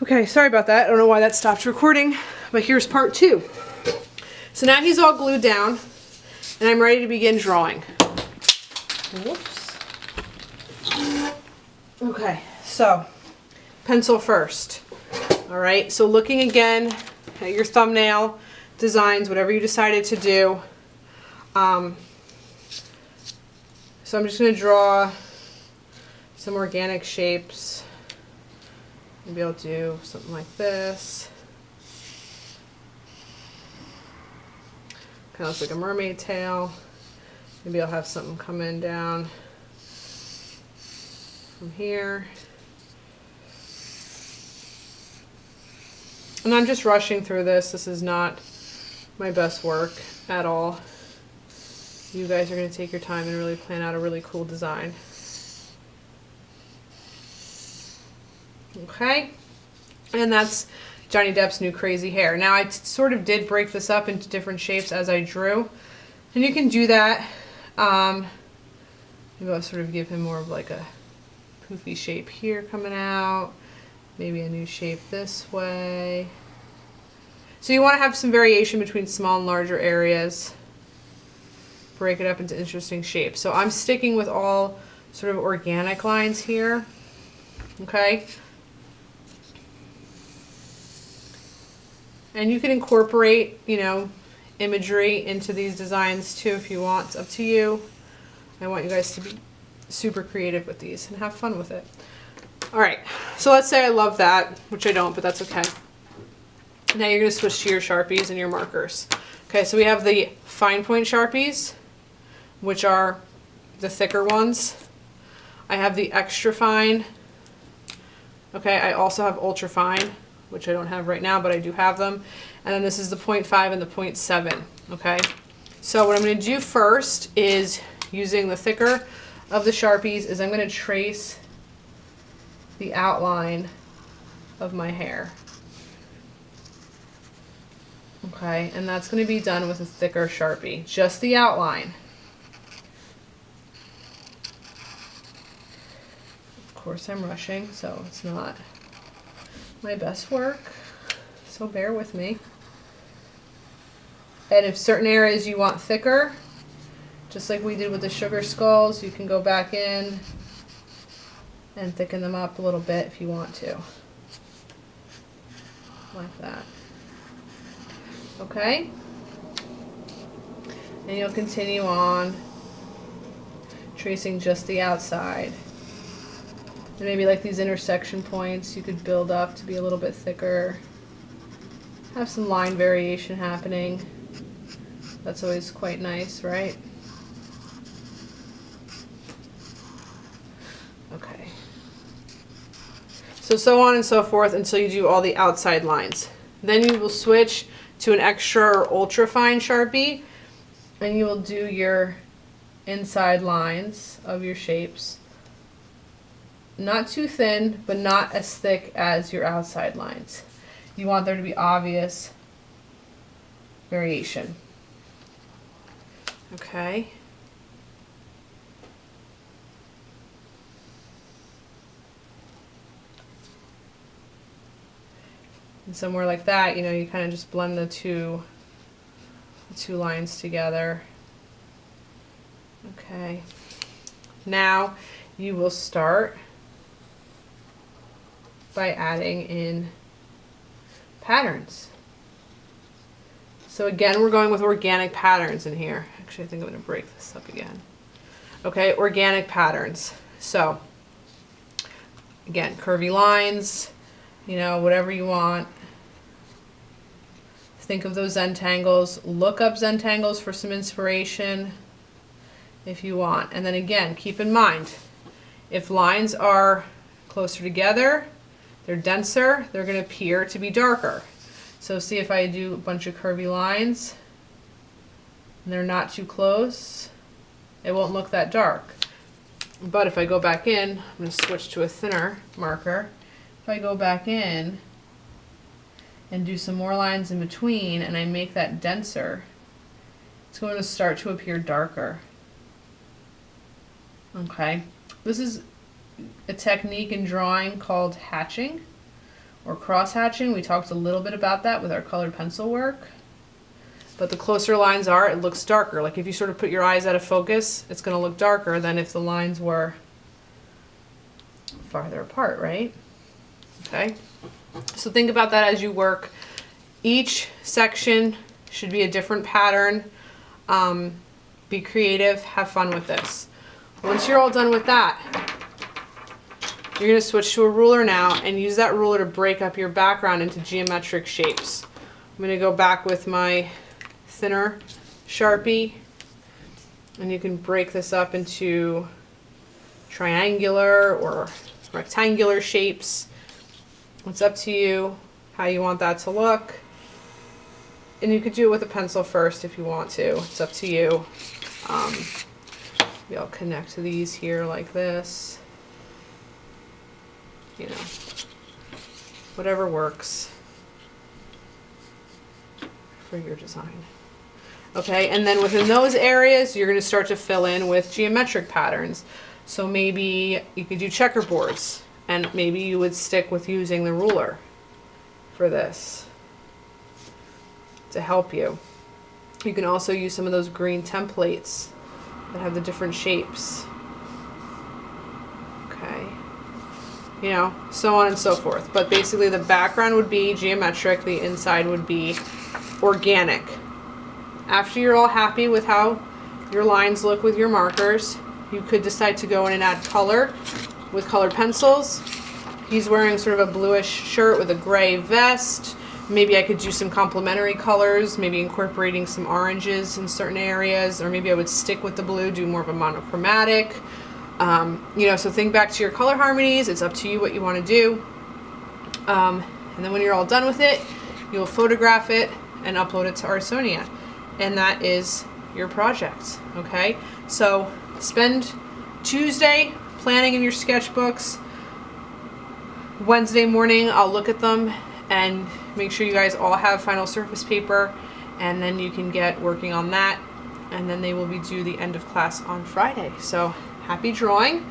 Okay, sorry about that. I don't know why that stopped recording, but here's part 2. So now he's all glued down, and I'm ready to begin drawing. Whoops. Okay, so pencil first. All right, so looking again at your thumbnail designs, whatever you decided to do. So I'm just going to draw some organic shapes. Maybe I'll do something like this. Kind of looks like a mermaid tail. Maybe I'll have something coming down from here. And I'm just rushing through this. This is not my best work at all. You guys are going to take your time and really plan out a really cool design. Okay, and that's Johnny Depp's new crazy hair. Now I sort of did break this up into different shapes as I drew, and you can do that. Maybe I'll sort of give him more of like a poofy shape here coming out, maybe a new shape this way. So you want to have some variation between small and larger areas. Break it up into interesting shapes. So I'm sticking with all sort of organic lines here. Okay. And you can incorporate, you know, imagery into these designs too if you want. It's up to you. I want you guys to be super creative with these and have fun with it. All right, so let's say I love that, which I don't, but that's okay. Now you're going to switch to your Sharpies and your markers. Okay, so we have the fine point Sharpies, which are the thicker ones. I have the extra fine. Okay, I also have ultra fine, which I don't have right now, but I do have them. And then this is the 0.5 and the 0.7, okay? So what I'm gonna do first is, using the thicker of the Sharpies, is I'm gonna trace the outline of my hair. Okay, and that's gonna be done with a thicker Sharpie, just the outline. Of course I'm rushing, so it's not my best work, so bear with me. And if certain areas you want thicker, just like we did with the sugar skulls, you can go back in and thicken them up a little bit if you want to. Like that. Okay? And you'll continue on tracing just the outside. And maybe like these intersection points you could build up to be a little bit thicker. Have some line variation happening. That's always quite nice, right? Okay. So on and so forth until you do all the outside lines. Then you will switch to an extra or ultra fine Sharpie, and you will do your inside lines of your shapes. Not too thin, but not as thick as your outside lines. You want there to be obvious variation. Okay. And somewhere like that, you know, you kind of just blend the two lines together. Okay. Now you will start by adding in patterns. So again, we're going with organic patterns in here. Actually, I think I'm going to break this up again. Okay, organic patterns. So again, curvy lines, you know, whatever you want. Think of those Zentangles. Look up Zentangles for some inspiration if you want. And then again, keep in mind, if lines are closer together, they're denser, they're going to appear to be darker. So see, if I do a bunch of curvy lines and they're not too close, it won't look that dark. But if I go back in, I'm going to switch to a thinner marker. If I go back in and do some more lines in between and I make that denser, it's going to start to appear darker. Okay, this is a technique in drawing called hatching, or cross hatching. We talked a little bit about that with our colored pencil work. But the closer lines are, it looks darker. Like if you sort of put your eyes out of focus, it's going to look darker than if the lines were farther apart, right? Okay. So think about that as you work. Each section should be a different pattern. Be creative, have fun with this. Once you're all done with that, you're going to switch to a ruler now and use that ruler to break up your background into geometric shapes. I'm going to go back with my thinner Sharpie, and you can break this up into triangular or rectangular shapes. It's up to you how you want that to look. And you could do it with a pencil first if you want to. It's up to you. Maybe I'll connect these here like this. You know, whatever works for your design. Okay, and then within those areas, you're going to start to fill in with geometric patterns. So maybe you could do checkerboards, and maybe you would stick with using the ruler for this to help you. You can also use some of those green templates that have the different shapes. Okay, you know, so on and so forth. But basically the background would be geometric, the inside would be organic. After you're all happy with how your lines look with your markers, you could decide to go in and add color with colored pencils. He's wearing sort of a bluish shirt with a gray vest. Maybe I could do some complementary colors, maybe incorporating some oranges in certain areas, or maybe I would stick with the blue, do more of a monochromatic. You know, so think back to your color harmonies. It's up to you what you want to do. And then when you're all done with it, you'll photograph it and upload it to Arsonia. And that is your project, okay? So spend Tuesday planning in your sketchbooks. Wednesday morning, I'll look at them and make sure you guys all have final surface paper, and then you can get working on that, and then they will be due the end of class on Friday. So happy drawing.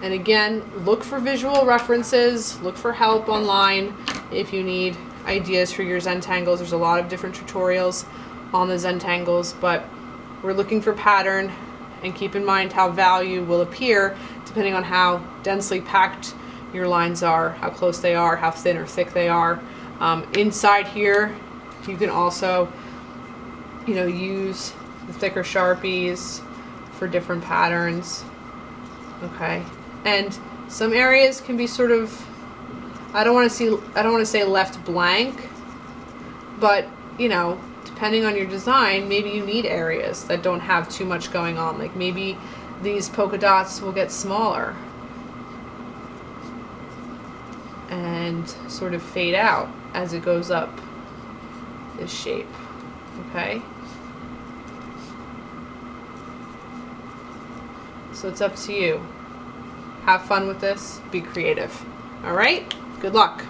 And again, look for visual references, look for help online if you need ideas for your Zentangles. There's a lot of different tutorials on the Zentangles, but we're looking for pattern, and keep in mind how value will appear depending on how densely packed your lines are, how close they are, how thin or thick they are. Inside here, you can also, you know, use the thicker Sharpies for different patterns. Okay, and some areas can be sort of, I don't want to say left blank, but you know, depending on your design, maybe you need areas that don't have too much going on. Like maybe these polka dots will get smaller and sort of fade out as it goes up this shape. Okay, so it's up to you. Have fun with this, be creative. All right, good luck.